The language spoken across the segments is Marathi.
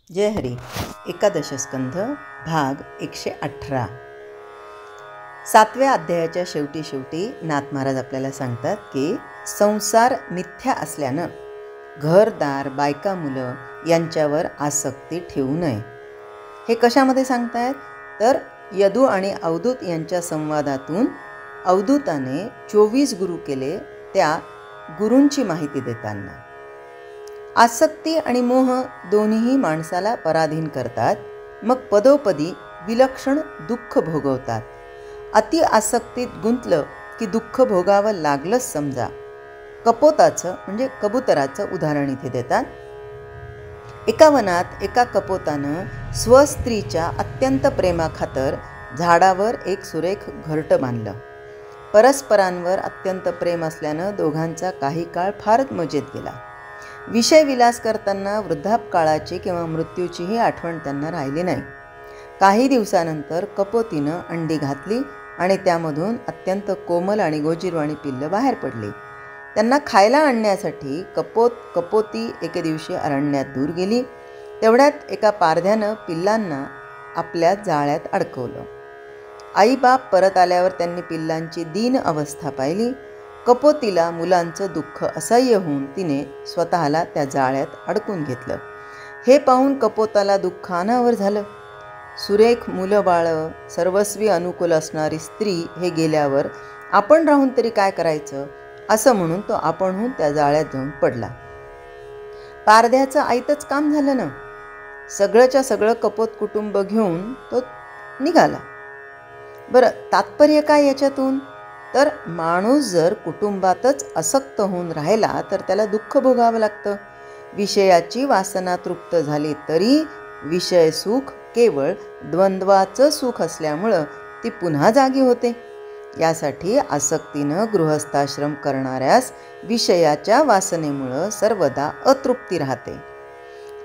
जय हरी. एकादश स्कंध भाग 118. 7व्या अध्यायाच्या शेवटी नाथ महाराज आपल्याला सांगतात की संसार मिथ्या असल्यानं घरदार बायका मुलं यांच्यावर आसक्ती ठेवू नये. हे कशामध्ये सांगतायत तर यदू आणि अवधूत यांच्या संवादातून अवधूताने 24 गुरु केले त्या गुरूंची माहिती देताना. आसक्ती आणि मोह दोन्हीही माणसाला पराधीन करतात. मग पदोपदी विलक्षण दुःख भोगवतात. अति आसक्तीत गुंतलं की दुःख भोगावं लागलंच समजा. कपोताचं म्हणजे कबुतराचं उदाहरण इथे देतात. एका वनात एका कपोतानं स्वस्त्रीच्या अत्यंत प्रेमाखातर झाडावर एक सुरेख घरटं बांधलं. परस्परांवर अत्यंत प्रेम असल्यानं दोघांचा काही काळ फारच मजेत गेला. विषय विलास करताना वृद्धापकाळाची किंवा मृत्यूचीही आठवण त्यांना राहिली नाही. काही दिवसानंतर कपोतीनं अंडी घातली आणि त्यामधून अत्यंत कोमल आणि गोजीरवाणी पिल्लं बाहेर पडली. त्यांना खायला आणण्यासाठी कपोती एके दिवशी अरण्यात दूर गेली. तेवढ्यात एका पारध्यानं पिल्लांना आपल्या जाळ्यात अडकवलं. आईबाप परत आल्यावर त्यांनी पिल्लांची दीन अवस्था पाहिली. कपोतीला मुलांचं दुःख असह्य होऊन तिने स्वतःला त्या जाळ्यात अडकून घेतलं. हे पाहून कपोताला दुःख अनावर झालं. सुरेख मुलं बाळं सर्वस्वी अनुकूल असणारी स्त्री हे गेल्यावर आपण राहून तरी काय करायचं असं म्हणून तो आपणहून त्या जाळ्यात जाऊन पडला. पारध्याचं आयतच काम झालं ना. सगळंच्या सगळं कपोत कुटुंब घेऊन तो निघाला. बरं, तात्पर्य काय याच्यातून तर माणूस जर कुटुंबातच आसक्त होऊन राहिला तर त्याला दुःख भोगावं लागतं. विषयाची वासना तृप्त झाली तरी विषय सुख केवळ द्वंद्वाचं सुख असल्यामुळं ती पुन्हा जागी होते. यासाठी आसक्तीनं गृहस्थाश्रम करणाऱ्यास विषयाच्या वासनेमुळं सर्वदा अतृप्ती राहते.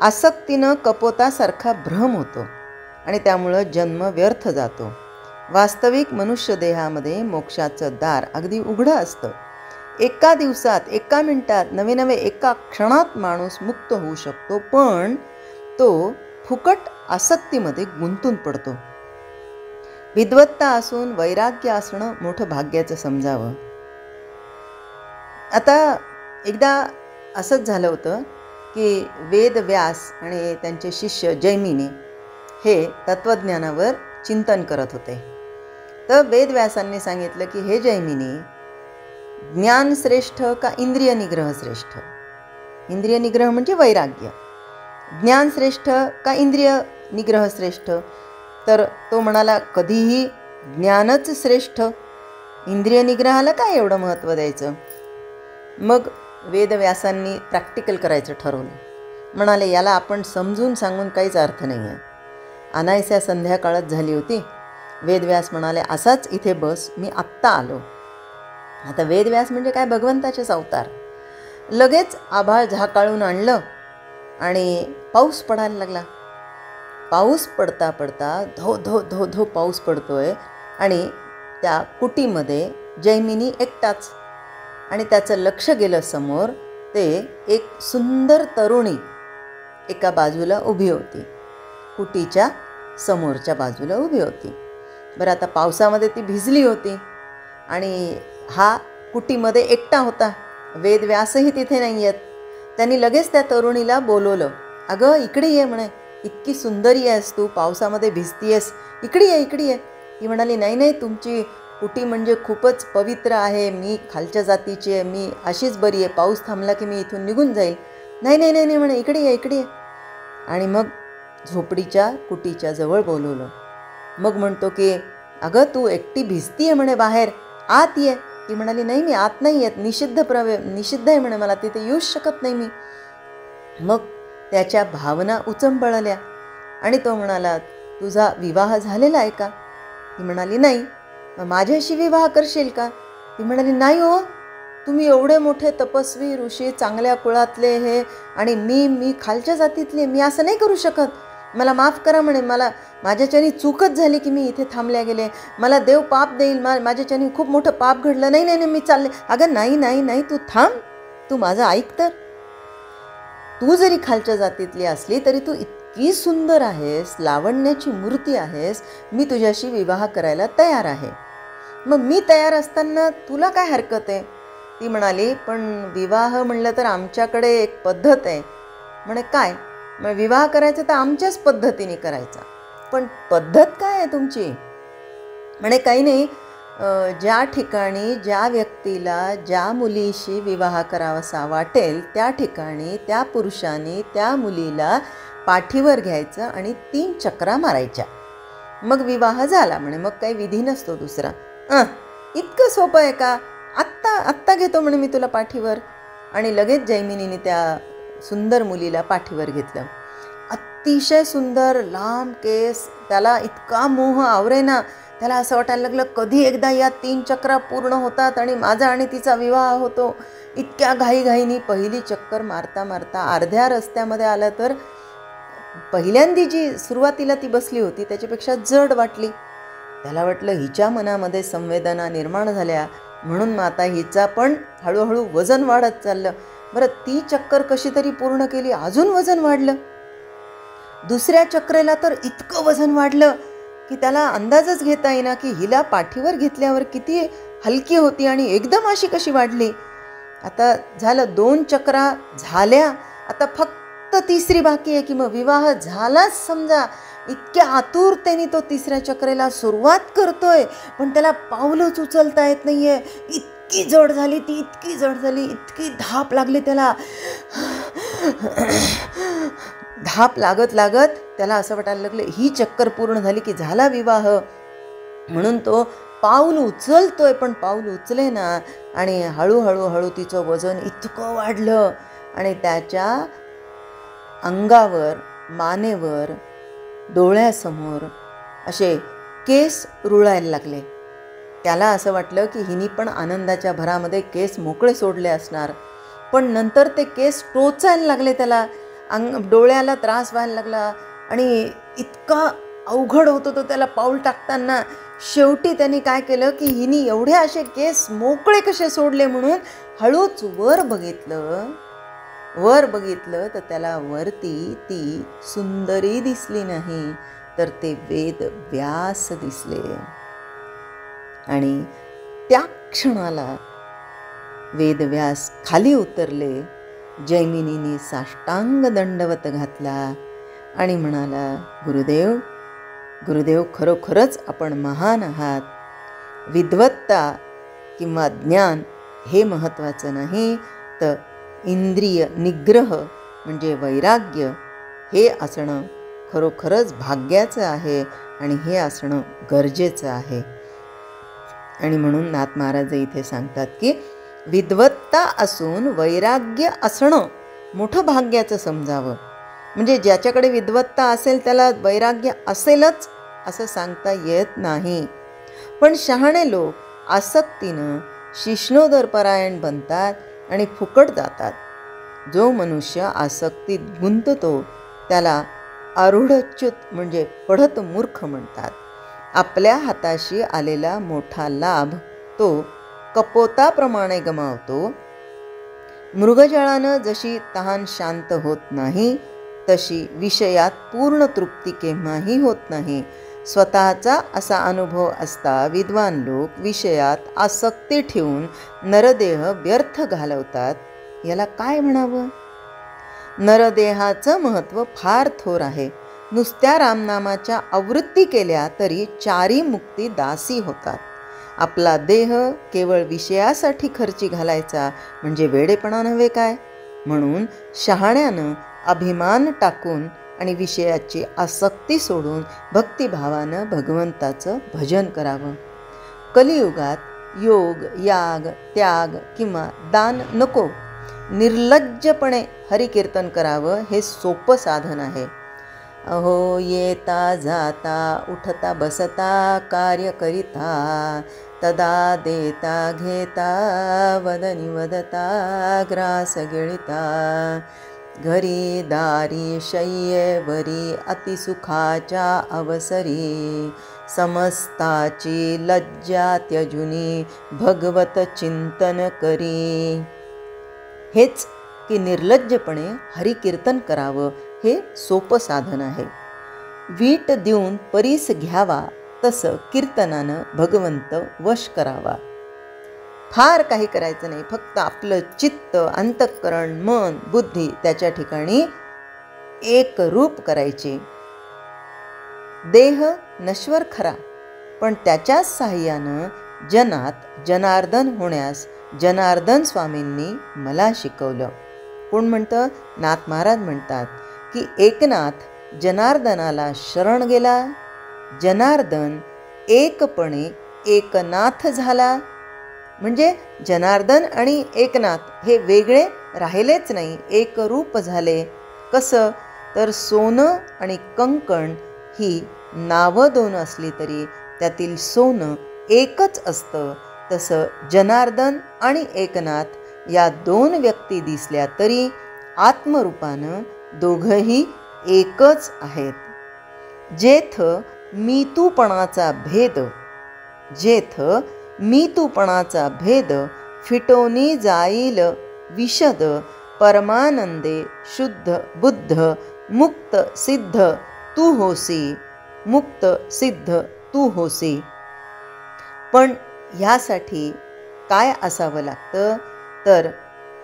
आसक्तीनं कपोतासारखा भ्रम होतो आणि त्यामुळं जन्म व्यर्थ जातो. वास्तविक मनुष्य देहामध्ये मोक्षाचं दार अगदी उघडं असतं. एका दिवसात, एका मिनिटात, नवे एका क्षणात माणूस मुक्त होऊ शकतो, पण तो फुकट आसक्तीमध्ये गुंतून पडतो. विद्वत्ता असून वैराग्य असणं मोठं भाग्याचं समजावं. आता एकदा असंच झालं होतं की वेदव्यास आणि त्यांचे शिष्य जैमिनी हे तत्त्वज्ञानावर चिंतन करत होते. तर वेदव्यासांनी सांगितलं की हे जैमिनी, ज्ञान श्रेष्ठ का इंद्रिय निग्रह श्रेष्ठ? इंद्रिय निग्रह म्हणजे वैराग्य. ज्ञान श्रेष्ठ का इंद्रिय निग्रह श्रेष्ठ? तर तो म्हणाला कधीही ज्ञानच श्रेष्ठ, इंद्रिय निग्रहाला काय एवढं महत्त्व द्यायचं? मग वेदव्यासांनी प्रॅक्टिकल करायचं ठरवलं. म्हणाले याला आपण समजून सांगून काहीच अर्थ नाही आहे. अनायस्या संध्याकाळच झाली होती. वेदव्यास म्हणाले असाच इथे बस, मी आत्ता आलो. आता वेदव्यास म्हणजे काय, भगवंताचेच अवतार. लगेच आभाळ झाकाळून आणलं आणि पाऊस पडायला लागला. पाऊस पडता पडता धो धो धो धो पाऊस पडतोय आणि त्या कुटीमध्ये जैमिनी एकटाच. आणि त्याचं लक्ष गेलं समोर, ते एक सुंदर तरुणी एका बाजूला उभी होती, कुटीच्या समोरच्या बाजूला उभी होती. बरं, आता पावसामध्ये ती भिजली होती आणि हा कुटीमध्ये एकटा होता. वेदव्यासही तिथे नाही आहेत. त्यांनी लगेच त्या तरुणीला बोलवलं. अगं इकडे ये म्हणे, इतकी सुंदरी आहेस तू, पावसामध्ये भिजतीयस, इकडे ये इकडे ये. ती म्हणाली नाही, तुमची कुटी म्हणजे खूपच पवित्र आहे, मी खालच्या जातीची आहे, मी अशीच बरी आहे, पाऊस थांबला की मी इथून निघून जाईल. नाही म्हणे, इकडे ये. आणि मग झोपडीच्या कुटीच्या जवळ बोलवलं. मग म्हणतो की अगं तू एकटी भिजतीये म्हणे बाहेर, आत ये. ती म्हणाली नाही, मी आत नाही येत, निषिद्ध आहे म्हणे, मला तिथे येऊच शकत नाही मी. मग त्याच्या भावना उचंबळल्या आणि तो म्हणाला तुझा विवाह झालेला आहे का? ती म्हणाली नाही. माझ्याशी विवाह करशील का? ती म्हणाली नाही हो, तुम्ही एवढे मोठे तपस्वी ऋषी, चांगल्या कुळातले हे, आणि मी खालच्या जातीतले, मी असं नाही करू शकत, मला माफ करा म्हणे, माझ्याच्यानी चूकच झाली की मी इथे थांबल्या गेले, मला देव पाप देईल, माझ्याच्यानी खूप मोठं पाप घडलं, नाही मी चालले. अगं नाही तू थांब, तू माझं ऐक तर. तू जरी खालच्या जातीतली असली तरी तू इतकी सुंदर आहेस, लावण्याची मूर्ती आहेस, मी तुझ्याशी विवाह करायला तयार आहे. मग मी तयार असताना तुला काय हरकत आहे? ती म्हणाली, पण विवाह म्हणलं तर आमच्याकडे एक पद्धत आहे. म्हणे काय? मग विवाह करायचा तर आमच्याच पद्धतीने करायचा. पण पद्धत काय आहे तुमची? म्हणे काही नाही, ज्या ठिकाणी ज्या व्यक्तीला ज्या मुलीशी विवाह करावासा वाटेल त्या ठिकाणी त्या पुरुषाने त्या मुलीला पाठीवर घ्यायचं आणि 3 चक्रा मारायच्या, मग विवाह झाला. म्हणे मग काही विधी नसतो दुसरा. इतकं सोपं आहे का? आत्ता घेतो म्हणे मी तुला पाठीवर. आणि लगेच जैमिनीने त्या सुंदर मुलीला पाठीवर घेतलं. अतिशय सुंदर लांब केस, त्याला इतका मोह आवरेना. त्याला असं वाटायला लागलं कधी एकदा या 3 चक्रा पूर्ण होतात आणि माझा आणि तिचा विवाह होतो. इतक्या घाईघाईनी पहिली चक्कर मारता मारता अर्ध्या रस्त्यामध्ये आलं तर पहिल्यांदी जी सुरुवातीला ती बसली होती त्याच्यापेक्षा जड वाटली. त्याला वाटलं हिच्या मनामध्ये संवेदना निर्माण झाल्या म्हणून मग आता हिचा पण हळूहळू वजन वाढत चाललं. बरं, ती चक्कर कशी तरी पूर्ण केली, अजून वजन वाढलं. दुसऱ्या चक्रेला तर इतकं वजन वाढलं की त्याला अंदाजच घेता येईना की हिला पाठीवर घेतल्यावर किती हलकी होती आणि एकदम अशी कशी वाढली. आता झालं, 2 चक्रा झाल्या, आता फक्त तिसरी बाकी आहे की मग विवाह झालाच समजा. इतक्या आतुरतेने तो तिसऱ्या चक्रेला सुरुवात करतोय, पण त्याला पाऊलच उचलता येत नाहीये. इतकी जड झाली ती, इतकी जड झाली, इतकी धाप लागली त्याला. धाप लागत लागत त्याला असं वाटायला लागलं ही चक्कर पूर्ण झाली की झाला विवाह. म्हणून तो पाऊल उचलतोय पण पाऊल उचले ना. आणि हळूहळू तिचं वजन इतकं वाढलं आणि त्याच्या अंगावर, मानेवर, डोळ्यासमोर असे केस रुळायला लागले. त्याला असं वाटलं की हिनी पण आनंदाच्या भरामध्ये केस मोकळे सोडले असणार, पण नंतर ते केस टोचायला लागले. त्याला डोळ्याला त्रास व्हायला लागला आणि इतका अवघड होतो तो त्याला पाऊल टाकताना. शेवटी त्यांनी काय केलं की हिनी एवढे असे केस मोकळे कसे सोडले म्हणून हळूच वर बघितलं तर त्याला वरती ती सुंदरी दिसली नाही, तर ते वेद व्यास दिसले. आणि त्या क्षणाला वेदव्यास खाली उतरले. जैमिनीने साष्टांग दंडवत घातला आणि म्हणाला, गुरुदेव, खरोखरच आपण महान आहात. विद्वत्ता किंवा ज्ञान हे महत्त्वाचं नाही, तर इंद्रिय निग्रह म्हणजे वैराग्य हे असणं खरोखरच भाग्याचं आहे आणि हे असणं गरजेचं आहे. आणि म्हणून नाथ महाराज इथे सांगतात की विद्वत्ता असून वैराग्य असणं मोठं भाग्याचं समजावं. म्हणजे ज्याच्याकडे विद्वत्ता असेल त्याला वैराग्य असेलच असं सांगता येत नाही. पण शहाणे लोक आसक्तीनं शिष्णोदरपरायण बनतात आणि फुकट जातात. जो मनुष्य आसक्तीत गुंततो त्याला आरूढच्युत म्हणजे पढत मूर्ख म्हणतात. आपल्या हाताशी आलेला मोठा लाभ तो कपोताप्रमाणे गमावतो. मृगजळानं जशी तहान शांत होत नाही तशी विषयात पूर्ण तृप्ती केव्हाही होत नाही. स्वतःचा असा अनुभव असता विद्वान लोक विषयात आसक्ती ठेवून नरदेह व्यर्थ घालवतात. याला काय म्हणावं? नरदेहाचं महत्त्व फार थोर आहे. नुसत्या रामनामाच्या आवृत्ती केल्या तरी 4 मुक्ती दासी होतात. आपला देह केवळ विषयासाठी खर्ची घालायचा म्हणजे वेडेपणा नव्हे काय? म्हणून शहाण्यानं अभिमान टाकून आणि विषयाची आसक्ती सोडून भक्तिभावानं भगवंताचं भजन करावं. कलियुगात योग, याग, त्याग किंवा दान नको. निर्लज्जपणे हरिकीर्तन करावं हे सोपं साधन आहे. अहो येता जाता उठता बसता कार्य करिता तदा देता घेता वदनी वदता ग्रास गिळिता घरी दारी शय्येवरी अतिसुखाच्या अवसरी समस्ताची लज्जा त्यजुनी भगवत चिंतन करी. हेच की निर्लज्जपणे हरिकीर्तन करावं हे सोपं साधन आहे. वीट देऊन परीस घ्यावा तसं कीर्तनानं भगवंत वश करावा. फार काही करायचं नाही, फक्त आपलं चित्त, अंतःकरण, मन, बुद्धी त्याच्या ठिकाणी एक रूप करायचे. देह नश्वर खरा, पण त्याच्याच साह्यानं जनात जनार्दन होण्यास जनार्दन स्वामींनी मला शिकवलं. कोण म्हणतं? नाथ महाराज म्हणतात की एकनाथ जनार्दनाला शरण गेला, जनार्दन एकपणे एकनाथ झाला. म्हणजे जनार्दन आणि एकनाथ हे वेगळे राहिलेच नाही, एकरूप झाले. कसं? तर सोनं आणि कंकण ही नावं दोन असली तरी त्यातील सोनं एकच असतं. तसं जनार्दन आणि एकनाथ या दोन व्यक्ती दिसल्या तरी आत्मरूपानं दोघंही एकच आहेत. जेथ मीतूपणाचा भेद, जेथ मीतूपणाचा भेद फिटोनी जाईल विशद, परमानंदे शुद्ध बुद्ध मुक्त सिद्ध तू होसी, मुक्त सिद्ध तू होसी. पण ह्यासाठी काय असावं लागतं? तर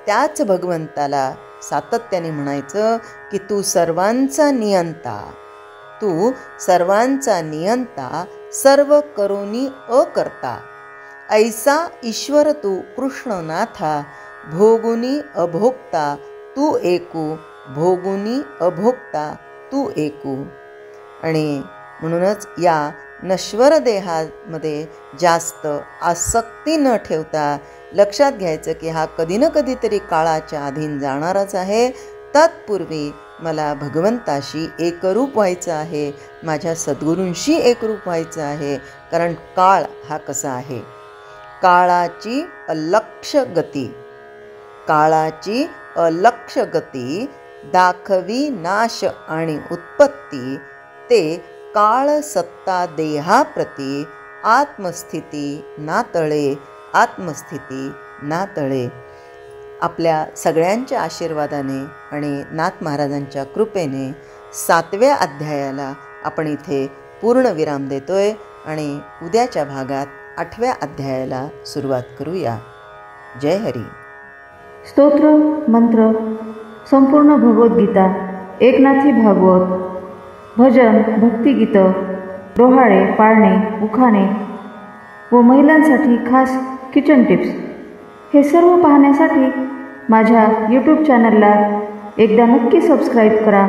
त्याच भगवंताला सातत्याने म्हणायचं की तू सर्वांचा नियंता, तू सर्वांचा नियंता, सर्व करोनी अकर्ता. ऐसा ईश्वर तू कृष्णनाथा, भोगुनी अभोक्ता तू एकू, भोगुनी अभोक्ता तू एकू. आणि म्हणूनच या नश्वर देहामध्ये जास्त आसक्ती न ठेवता लक्षात घ्यायचं की हा कधी ना कधीतरी काळाच्या अधीन जाणारच आहे. तत्पूर्वी मला भगवंताशी एकरूप व्हायचं आहे, माझ्या सद्गुरूंशी एकरूप व्हायचं आहे. कारण काळ हा कसा आहे? काळाची अलक्ष गती, काळाची अलक्ष गती दाखवी नाश आणि उत्पत्ती, ते काळ सत्ता देहाप्रती आत्मस्थिती नातळे, आत्मस्थिती नातळे. आपल्या सगळ्यांच्या आशीर्वादाने आणि नाथ महाराजांच्या कृपेने 7व्या अध्यायाला आपण इथे पूर्ण विराम देतोय आणि उद्याच्या भागात 8व्या अध्यायाला सुरुवात करूया. जय हरी. स्तोत्र मंत्र संपूर्ण भगवद्गीता, एकनाथी भागवत, भजन, भक्तिगीतं, डोहाळे, पाळणे, उखाणे व महिलांसाठी खास किचन टिप्स हे सर्व पाहण्यासाठी माझ्या यूट्यूब चॅनलला एकदा नक्की सबस्क्राईब करा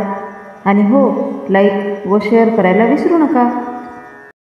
आणि हो, लाईक व शेअर करायला विसरू नका.